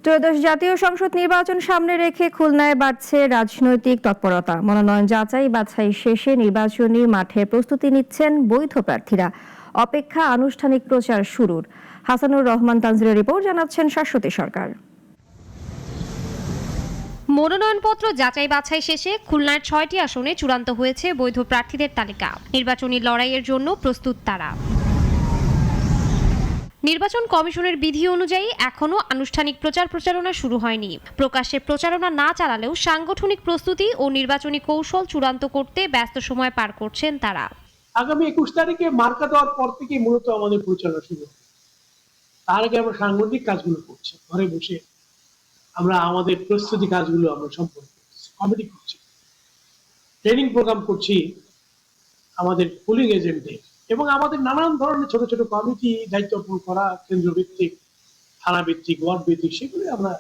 ত্রয়োদশ জাতীয় সংসদ নির্বাচন সামনে রেখে খুলনায় বাড়ছে রাজনৈতিক তৎপরতা। মনোনয়ন যাচাই বাছাই শেষে নির্বাচনী মাঠে প্রস্তুতি নিচ্ছেন বৈধ প্রার্থীরা। অপেক্ষা আনুষ্ঠানিক প্রচার শুরুর। হাসানুর রহমান তানজিরের রিপোর্ট, জানাচ্ছেন শাশ্বতী সরকার। মনোনয়নপত্র যাচাই বাছাই শেষে খুলনার 6টি আসনে চূড়ান্ত হয়েছে বৈধ প্রার্থীদের তালিকা। নির্বাচনী লড়াইয়ের জন্য প্রস্তুত তারা। নির্বাচন কমিশনের বিধি অনুযায়ী এখনো আনুষ্ঠানিক প্রচারণা শুরু হয়নি। প্রকাশ্যে প্রচারণা না চালালেও সাংগঠনিক প্রস্তুতি ও নির্বাচনী কৌশল চূড়ান্ত করতে ব্যস্ত সময় পার করছেন তারা। আগামী 21 তারিখে মার্কা দেওয়ার পর থেকে মূলত আমাদের প্রচারণা শুরু হবে। তার আগে আমরা সাংগঠনিক কাজগুলো করছি, ঘরে বসে আমরা আমাদের প্রস্তুতি কাজগুলো আমরা সম্পন্ন করছি, কমিটি করছি, ট্রেনিং প্রোগ্রাম করছি আমাদের পোলিং এজেন্টদের, এবং আমাদের নানান ধরনের ছোট ছোট কমিটি দায়িত্ব পালন করা, কেন্দ্র ভিত্তিক, থানা ভিত্তিক, ওয়ার্ড ভিত্তিক, সেগুলো আমরা।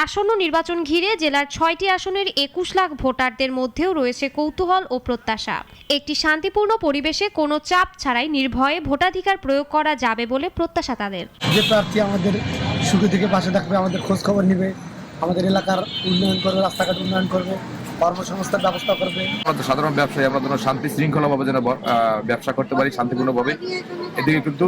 আসন্ন নির্বাচন ঘিরে জেলার 6টি আসনের 21 লাখ ভোটারদের মধ্যেও রয়েছে কৌতূহল ও প্রত্যাশা। একটি শান্তিপূর্ণ পরিবেশে কোনো চাপ ছাড়াই নির্ভয়ে ভোটাধিকার প্রয়োগ করা যাবে বলে প্রত্যাশা তাদের। যে প্রার্থী আমাদের সুখে থেকে পাশে থাকবে, আমাদের খোঁজ খবর নেবে, আমাদের এলাকার উন্নয়ন করবে, রাস্তাঘাট উন্নয়ন করবে, কর্মসংস্থান ব্যবস্থা করবে। আমাদের সাধারণ ব্যবসায়ী আমরা যেন শান্তি শৃঙ্খলাভাবে যেন ব্যবসা করতে পারি, শান্তিপূর্ণভাবে, এদিকে কিন্তু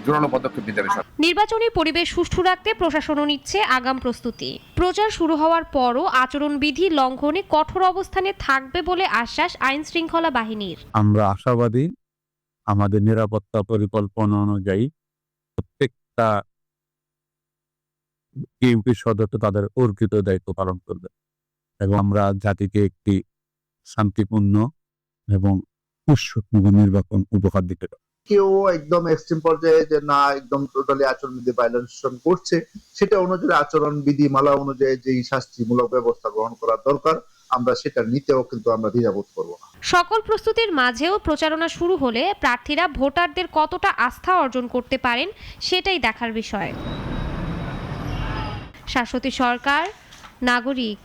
জোরালো পদক্ষেপ নিতে হবে। নির্বাচনী পরিবেশ সুষ্ঠু রাখতে প্রশাসনও নিচ্ছে আগাম প্রস্তুতি। প্রচার শুরু হওয়ার পরও আচরণবিধি লঙ্ঘনে কঠোর অবস্থানে থাকবে বলে আশ্বাস আইন শৃঙ্খলা বাহিনীর। আমরা আশাবাদী আমাদের নিরাপত্তা পরিকল্পনা অনুযায়ী প্রত্যেকটা ইউপি সদস্য তাদের অর্পিত দায়িত্ব পালন করবে এবং আমরা জাতিকে একটি শান্তিপূর্ণ এবং সুষ্ঠু নির্বাচন উপহার দিতে পারি। কেউ একদম এক্সট্রিম পর্যায়ে যে না একদম টোটালি আচরণবিধি ভায়োলেশন করছে, সেটা অনুযায়ী আচরণবিধি মালা অনুযায়ী যে শাস্তিমূলক ব্যবস্থা গ্রহণ করা দরকার, আমরা সেটা নিতেও কিন্তু আমরা দ্বিধাবোধ করব না। সকল প্রস্তুতির মাঝেও প্রচারণা শুরু হলে প্রার্থীরা ভোটারদের কতটা আস্থা অর্জন করতে পারেন সেটাই দেখার বিষয়। শাশ্বতী সরকার, নাগরিক।